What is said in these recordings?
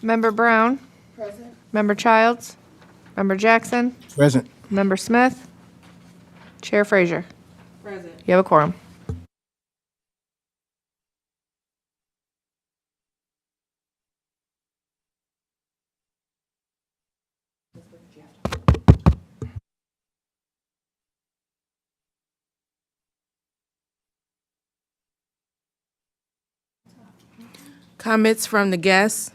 Member Brown. Present. Member Childs. Member Jackson. Present. Member Smith. Chair Frazier. Present. You have a quorum. Comments from the guests?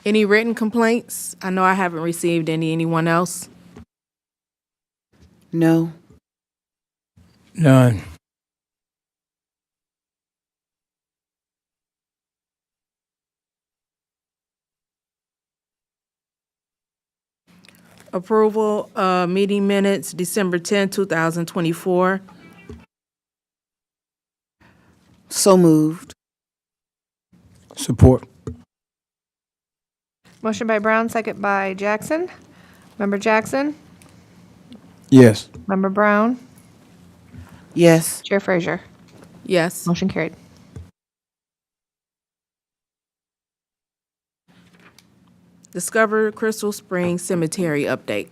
Any written complaints? I know I haven't received any. Anyone else? No. None. Approval, meeting minutes, December 10, 2024. So moved. Support. Motion by Brown, second by Jackson. Member Jackson. Yes. Member Brown. Yes. Chair Frazier. Yes. Motion carried. Discover Crystal Springs Cemetery update.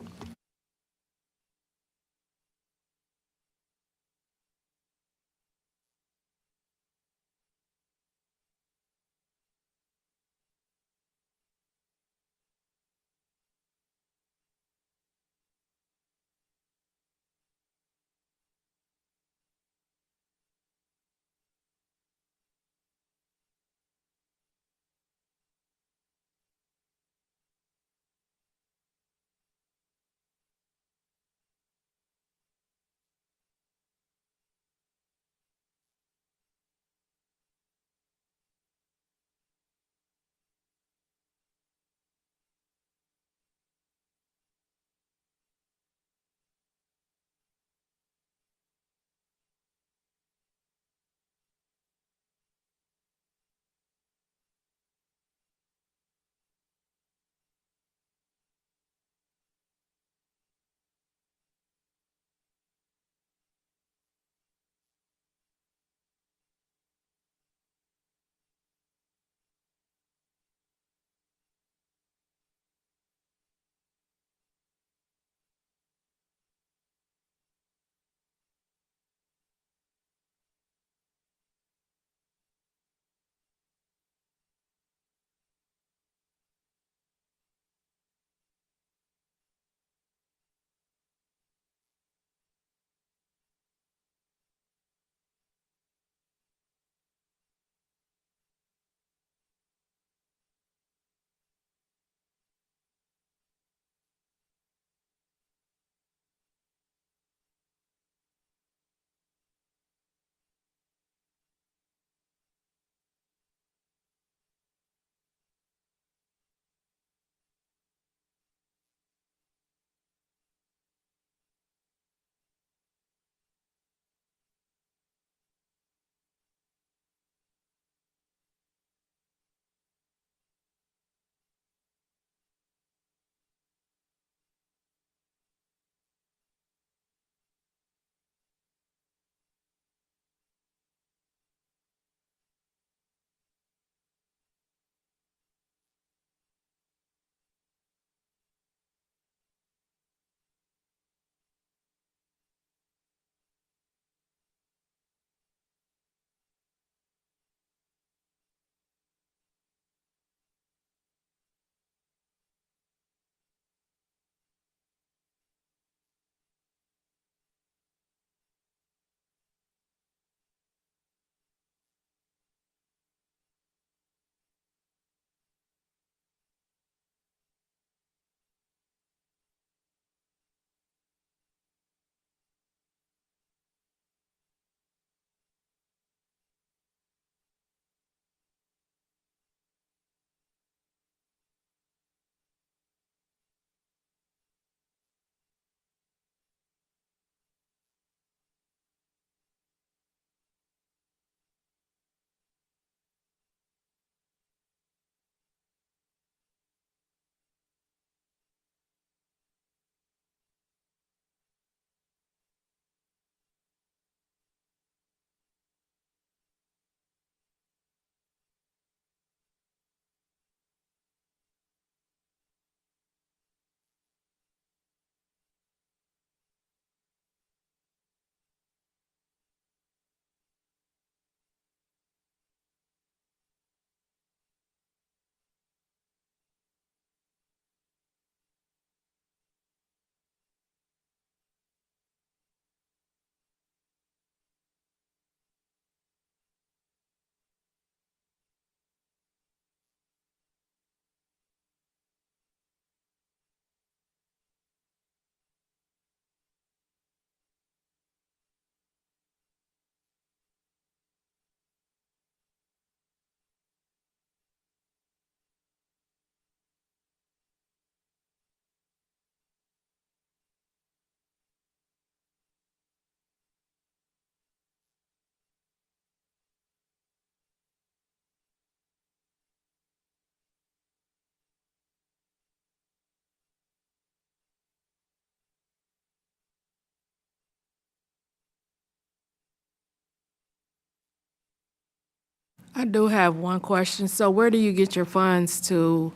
I do have one question. So where do you get your funds to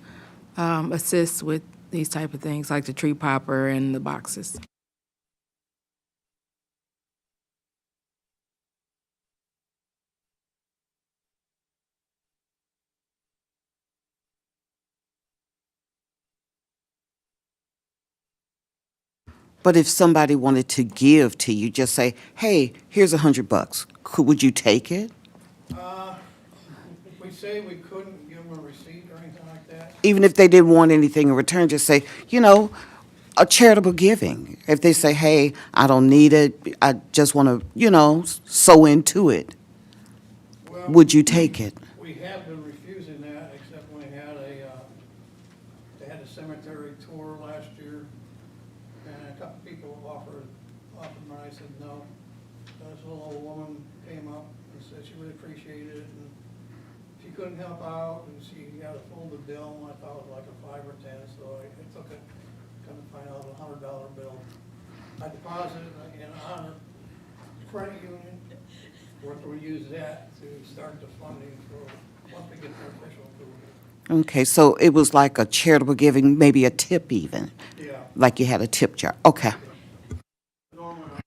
assist with these type of things, like the tree popper and the boxes? But if somebody wanted to give to you, just say, hey, here's $100. Would you take it? If we say we couldn't give them a receipt or anything like that, Even if they didn't want anything in return, just say, a charitable giving. If they say, hey, I don't need it, I just want to, sew into it, well, would you take it? we have been refusing that, except when they had a cemetery tour last year, and a couple people offered money, I said no. This little old woman came up and said she really appreciated it, and she couldn't help out, and she got a folded bill, and I thought it was like a 5 or 10, so I took it, come to find out it was a $100 bill. I deposited it in Honor Credit Union, we'll use that to start the funding for, once we get their official approval. Okay, so it was like a charitable giving, maybe a tip even, Yeah. like you had a tip jar. Okay. Normally,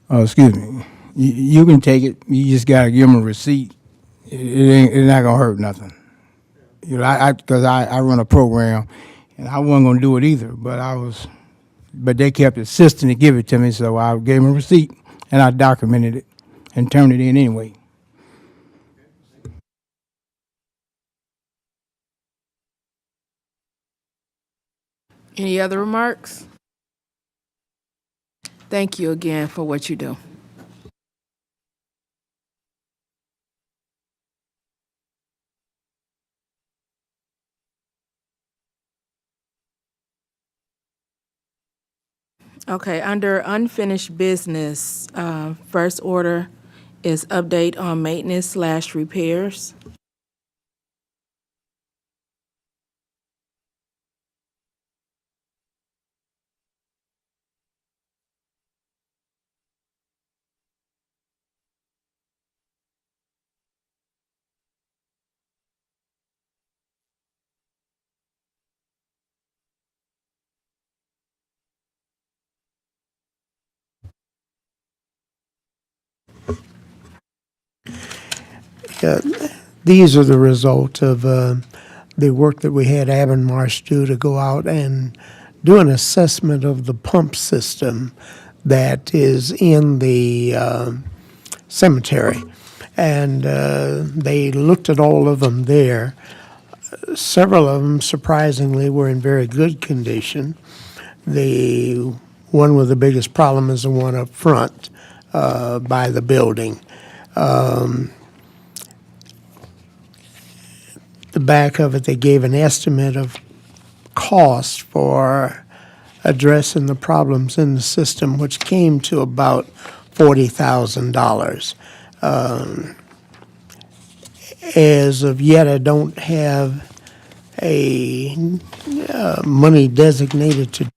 Excuse me. You can take it. You just gotta give them a receipt. It's not gonna hurt nothing. Because I run a program, and I wasn't gonna do it either. But they kept insisting to give it to me, so I gave them a receipt, and I documented it and turned it in anyway. Any other remarks? Thank you again for what you do. Okay, under unfinished business, first order is update on maintenance/repairs. These are the result of the work that we had Avonmarsh do to go out and do an assessment of the pump system that is in the cemetery. And they looked at all of them there. Several of them, surprisingly, were in very good condition. The one with the biggest problem is the one up front by the building. The back of it, they gave an estimate of cost for addressing the problems in the system, which came to about $40,000. As of yet, I don't have a money designated to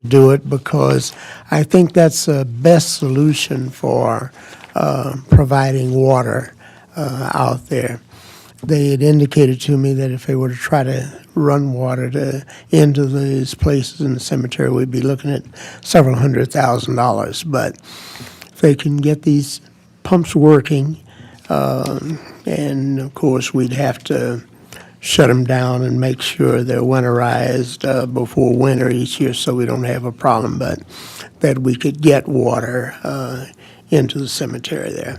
do it because I think that's the best solution for providing water out there. They had indicated to me that if they were to try to run water into these places in the cemetery, we'd be looking at several $100,000. But if they can get these pumps working, and of course we'd have to shut them down and make sure they're winterized before winter each year so we don't have a problem, but that we could get water into the cemetery there.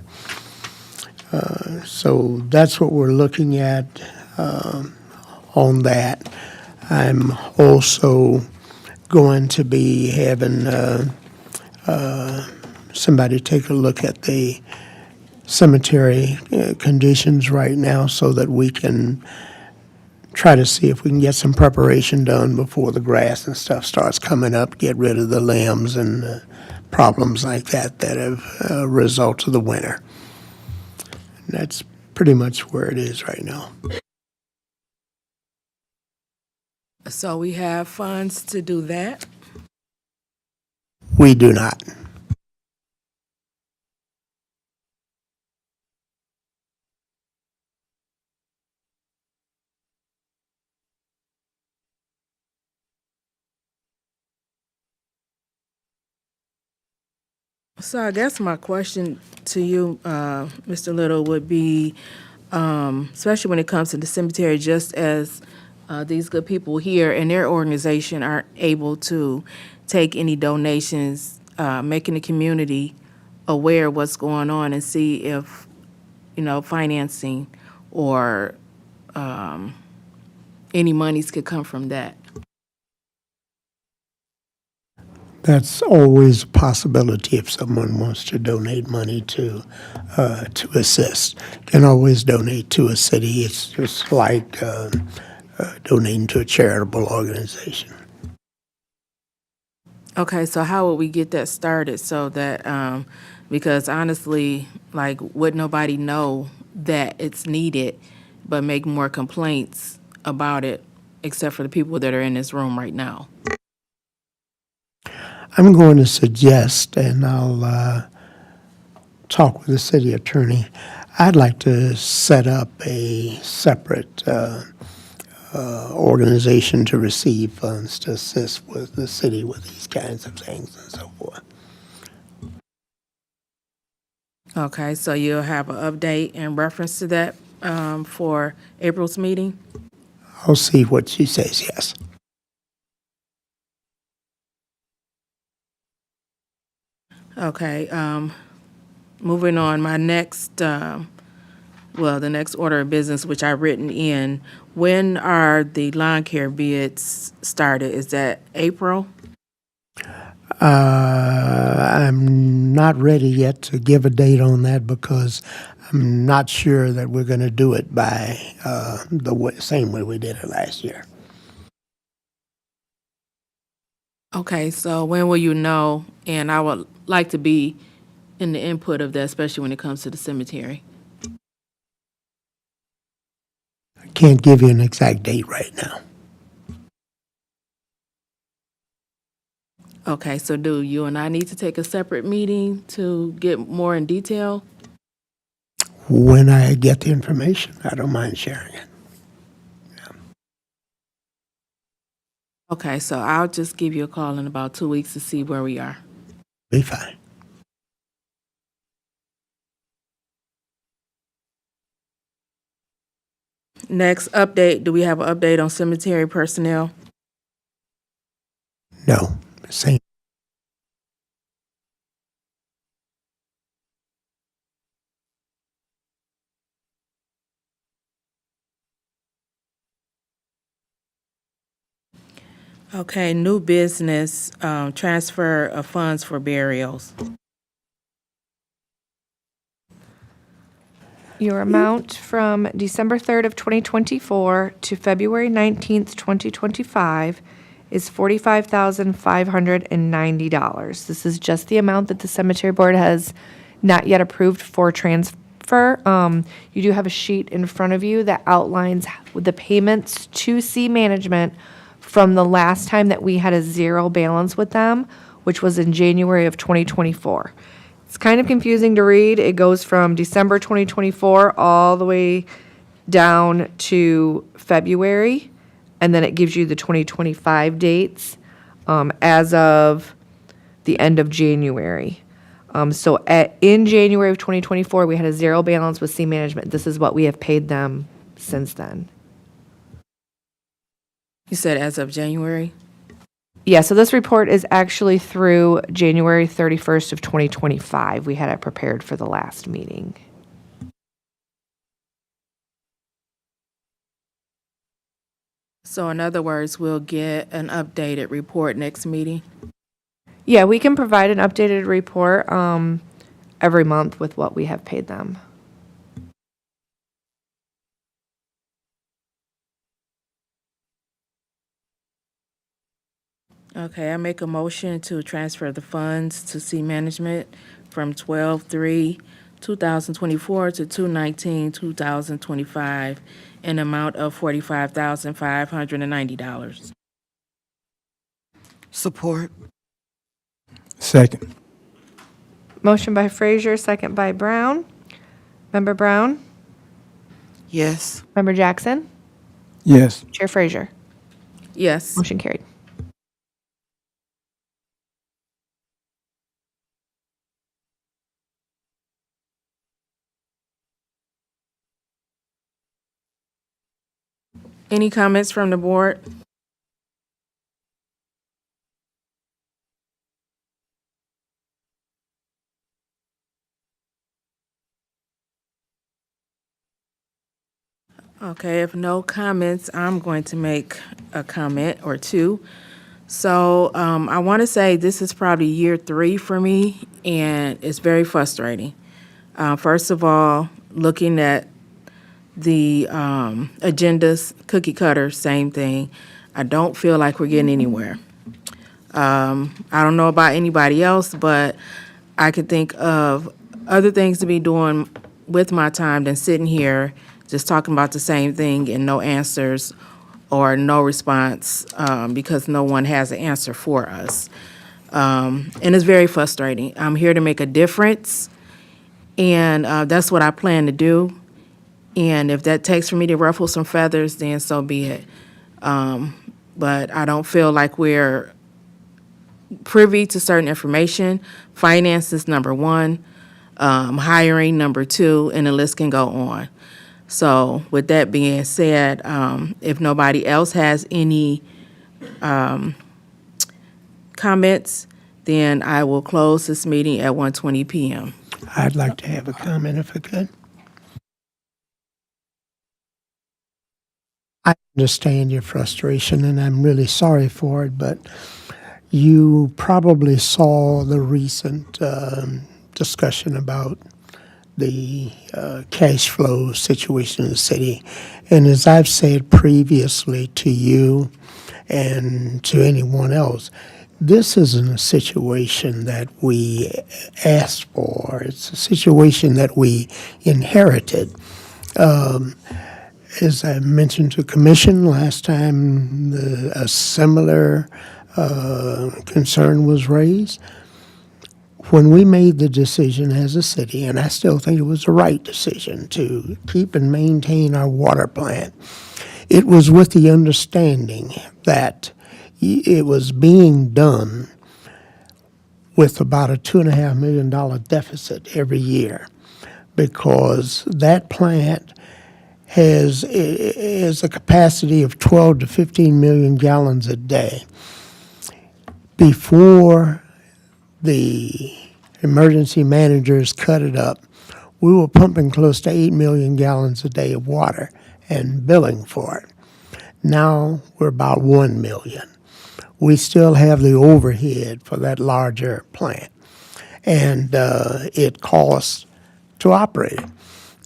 So that's what we're looking at on that. I'm also going to be having somebody take a look at the cemetery conditions right now so that we can try to see if we can get some preparation done before the grass and stuff starts coming up, get rid of the limbs and problems like that that have a result of the winter. And that's pretty much where it is right now. So we have funds to do that? We do not. So I guess my question to you, Mr. Little, would be, especially when it comes to the cemetery, just as these good people here and their organization aren't able to take any donations, making the community aware of what's going on and see if, financing or any monies could come from that. That's always a possibility if someone wants to donate money to assist. Can always donate to a city. It's just like donating to a charitable organization. Okay, so how would we get that started so that, because honestly, like, would nobody know that it's needed, but make more complaints about it, except for the people that are in this room right now? I'm going to suggest, and I'll talk with the city attorney, I'd like to set up a separate organization to receive funds to assist with the city with these kinds of things and so forth. Okay, so you'll have an update in reference to that for April's meeting? I'll see what she says, yes. Okay, moving on, my next, the next order of business, which I've written in, when are the lawn care bids started? Is that April? I'm not ready yet to give a date on that because I'm not sure that we're going to do it by same way we did it last year. Okay, so when will you know? And I would like to be in the input of that, especially when it comes to the cemetery. I can't give you an exact date right now. Okay, so do you and I need to take a separate meeting to get more in detail? When I get the information, I don't mind sharing it. Okay, so I'll just give you a call in about 2 weeks to see where we are. Be fine. Next update, do we have an update on cemetery personnel? No, same. Okay, new business, transfer of funds for burials. Your amount from December 3rd of 2024 to February 19th, 2025 is $45,590. This is just the amount that the cemetery board has not yet approved for transfer. You do have a sheet in front of you that outlines the payments to C Management from the last time that we had a zero balance with them, which was in January of 2024. It's kind of confusing to read. It goes from December 2024 all the way down to February, and then it gives you the 2025 dates as of the end of January. In January of 2024, we had a zero balance with C Management. This is what we have paid them since then. You said as of January? Yeah, so this report is actually through January 31st of 2025. We had it prepared for the last meeting. So in other words, we'll get an updated report next meeting? Yeah, we can provide an updated report every month with what we have paid them. Okay, I make a motion to transfer the funds to C Management from 12/3 2024 to 2/19/2025, an amount of $45,590. Support. Second. Motion by Frazier, second by Brown. Member Brown? Yes. Member Jackson? Yes. Chair Frazier? Yes. Motion carried. Any comments from the board? Okay, if no comments, I'm going to make a comment or two. So I want to say this is probably year 3 for me, and it's very frustrating. First of all, looking at the agendas, cookie cutter, same thing. I don't feel like we're getting anywhere. I don't know about anybody else, but I could think of other things to be doing with my time than sitting here just talking about the same thing and no answers or no response because no one has an answer for us. And it's very frustrating. I'm here to make a difference, and that's what I plan to do. And if that takes for me to ruffle some feathers, then so be it. But I don't feel like we're privy to certain information. Finance is number 1, hiring number 2, and the list can go on. So with that being said, if nobody else has any comments, then I will close this meeting at 1:20 p.m. I'd like to have a comment if I could. I understand your frustration, and I'm really sorry for it, but you probably saw the recent discussion about the cash flow situation in the city. And as I've said previously to you and to anyone else, this isn't a situation that we asked for. It's a situation that we inherited. As I mentioned to Commission last time, a similar concern was raised. When we made the decision as a city, and I still think it was the right decision to keep and maintain our water plant, it was with the understanding that it was being done with about a $2.5 million deficit every year, because that plant has a capacity of 12 to 15 million gallons a day. Before the emergency managers cut it up, we were pumping close to 8 million gallons a day of water and billing for it. Now we're about 1 million. We still have the overhead for that larger plant, and it costs to operate it.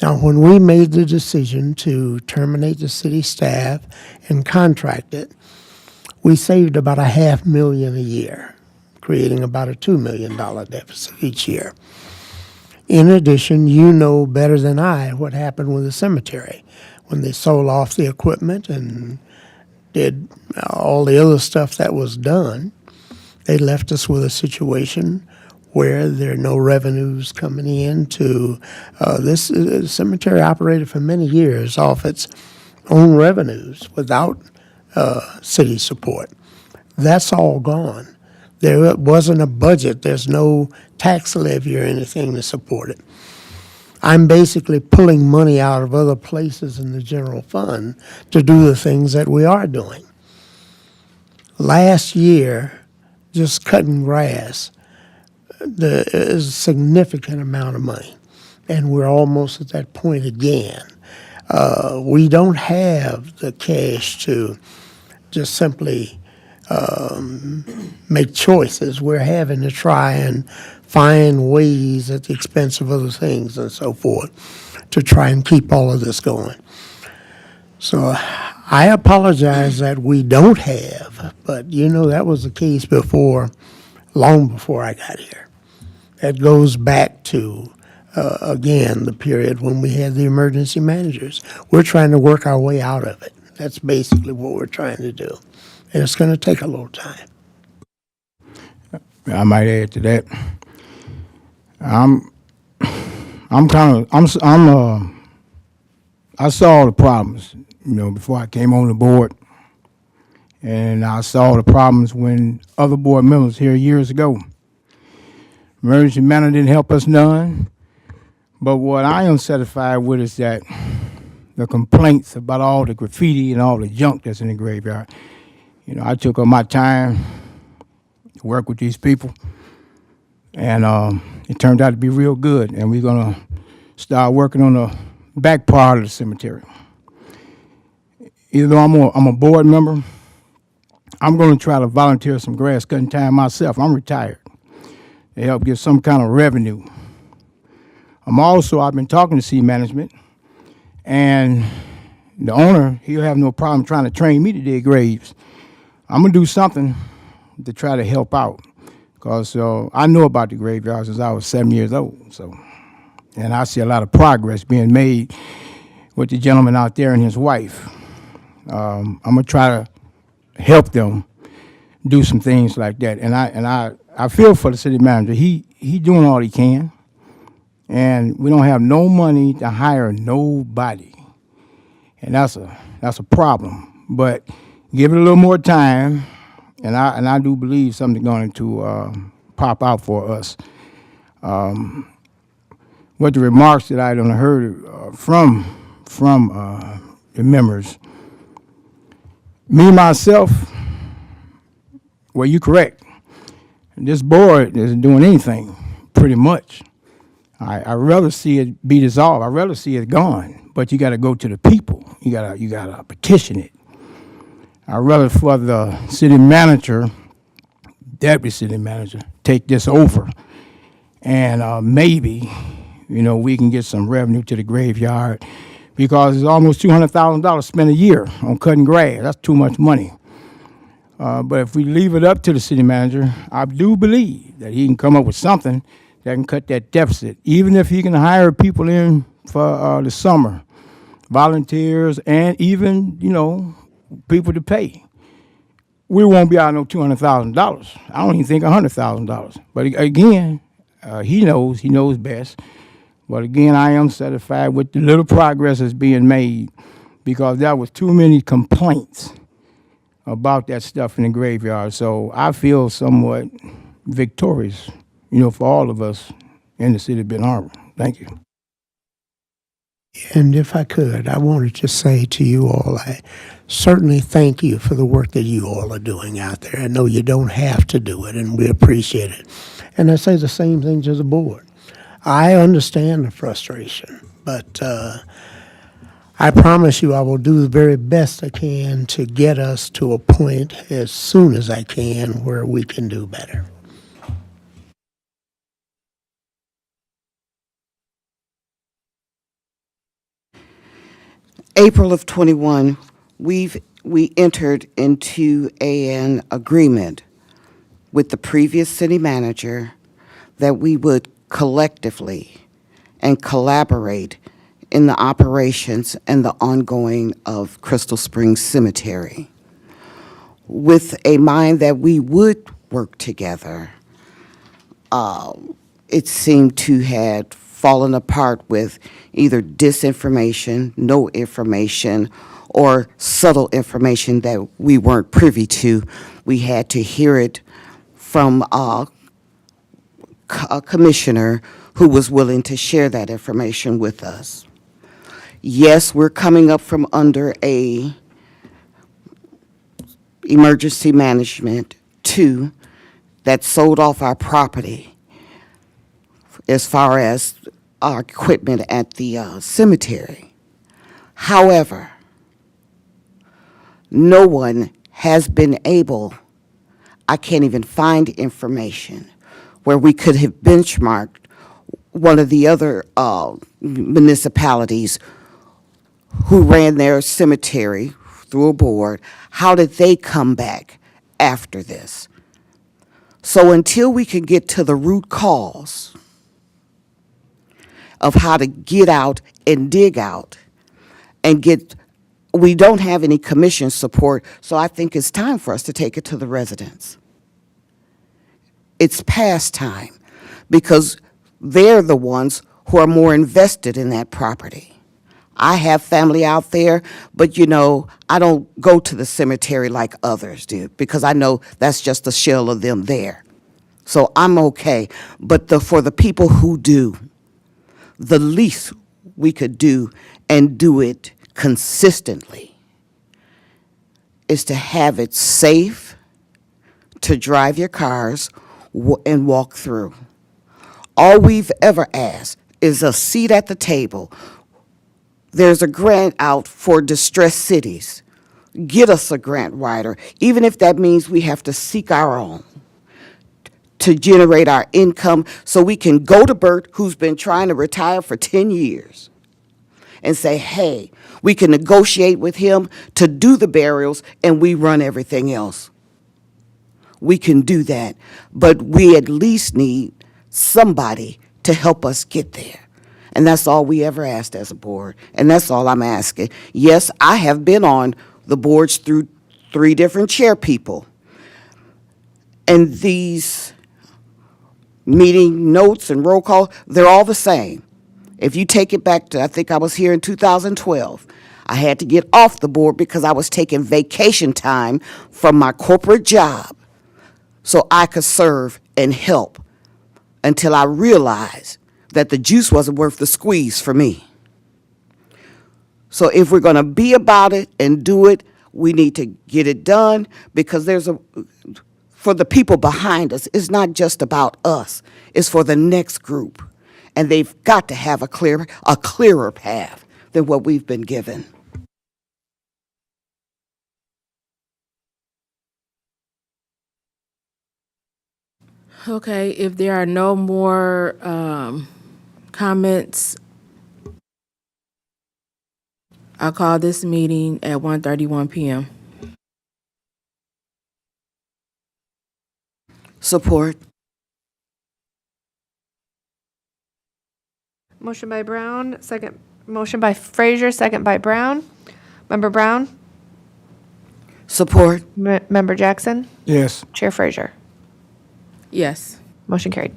Now, when we made the decision to terminate the city staff and contract it, we saved about $500,000 a year, creating about a $2 million deficit each year. In addition, you know better than I what happened with the cemetery when they sold off the equipment and did all the other stuff that was done. They left us with a situation where there are no revenues coming in to this cemetery operated for many years off its own revenues without city support. That's all gone. There wasn't a budget. There's no tax levy or anything to support it. I'm basically pulling money out of other places in the general fund to do the things that we are doing. Last year, just cutting grass, there is a significant amount of money, and we're almost at that point again. We don't have the cash to just simply make choices. We're having to try and find ways at the expense of other things and so forth to try and keep all of this going. So I apologize that we don't have, but you know that was the case before, long before I got here. That goes back to again, the period when we had the emergency managers. We're trying to work our way out of it. That's basically what we're trying to do. And it's going to take a little time. I might add to that. I saw the problems, before I came on the board. And I saw the problems when other board members here years ago. Emergency management didn't help us none. But what I am satisfied with is that the complaints about all the graffiti and all the junk that's in the graveyard, I took up my time to work with these people. And it turned out to be real good. And we're going to start working on the back part of the cemetery. Even though I'm a board member, I'm going to try to volunteer some grass cutting time myself. I'm retired. To help get some kind of revenue. I've been talking to Sea Management, and the owner, he'll have no problem trying to train me to dig graves. I'm going to do something to try to help out, because I know about the graveyard since I was 7 years old. And I see a lot of progress being made with the gentleman out there and his wife. I'm going to try to help them do some things like that. And I feel for the city manager. He doing all he can. And we don't have no money to hire nobody. And that's a problem. But give it a little more time, and I do believe something's going to pop out for us. What the remarks that I done heard from the members, me myself, well, you're correct. This board isn't doing anything, pretty much. I'd rather see it be dissolved. I'd rather see it gone. But you got to go to the people. You gotta petition it. I'd rather for the city manager, deputy city manager, take this over, and maybe, we can get some revenue to the graveyard, because it's almost $200,000 spent a year on cutting grass. That's too much money. But if we leave it up to the city manager, I do believe that he can come up with something that can cut that deficit, even if he can hire people in for the summer, volunteers, and even, people to pay. We won't be out no $200,000. I don't even think $100,000. But again, he knows best. But again, I am satisfied with the little progress that's being made, because there was too many complaints about that stuff in the graveyard. So I feel somewhat victorious, for all of us in the city of Benton Harbor. Thank you. And if I could, I wanted to say to you all, I certainly thank you for the work that you all are doing out there. I know you don't have to do it, and we appreciate it. And I say the same thing to the board. I understand the frustration, but I promise you I will do the very best I can to get us to a point as soon as I can where we can do better. April of 21, we entered into an agreement with the previous city manager that we would collectively and collaborate in the operations and the ongoing of Crystal Springs Cemetery, with a mind that we would work together. It seemed to have fallen apart with either disinformation, no information, or subtle information that we weren't privy to. We had to hear it from a commissioner who was willing to share that information with us. Yes, we're coming up from under a emergency management too that sold off our property as far as our equipment at the cemetery. However, no one has been able, I can't even find information where we could have benchmarked one of the other municipalities who ran their cemetery through a board. How did they come back after this? So until we can get to the root cause of how to get out and dig out and get, we don't have any commission support, so I think it's time for us to take it to the residents. It's past time because they're the ones who are more invested in that property. I have family out there, but you know, I don't go to the cemetery like others do because I know that's just a shell of them there. So I'm okay. But for the people who do, the least we could do and do it consistently is to have it safe to drive your cars and walk through. All we've ever asked is a seat at the table. There's a grant out for distressed cities. Get us a grant writer, even if that means we have to seek our own to generate our income so we can go to Bert, who's been trying to retire for 10 years, and say, hey, we can negotiate with him to do the burials and we run everything else. We can do that, but we at least need somebody to help us get there. And that's all we ever asked as a board, and that's all I'm asking. Yes, I have been on the boards through 3 different chair people, and these meeting notes and roll call, they're all the same. If you take it back to, I think I was here in 2012, I had to get off the board because I was taking vacation time from my corporate job so I could serve and help until I realized that the juice wasn't worth the squeeze for me. So if we're going to be about it and do it, we need to get it done because for the people behind us, it's not just about us. It's for the next group. And they've got to have a clearer path than what we've been given. Okay, if there are no more comments, I'll call this meeting at 1:31 p.m. Support. Motion by Brown, second, motion by Frazier, second by Brown. Member Brown? Support. Member Jackson? Yes. Chair Frazier? Yes. Motion carried.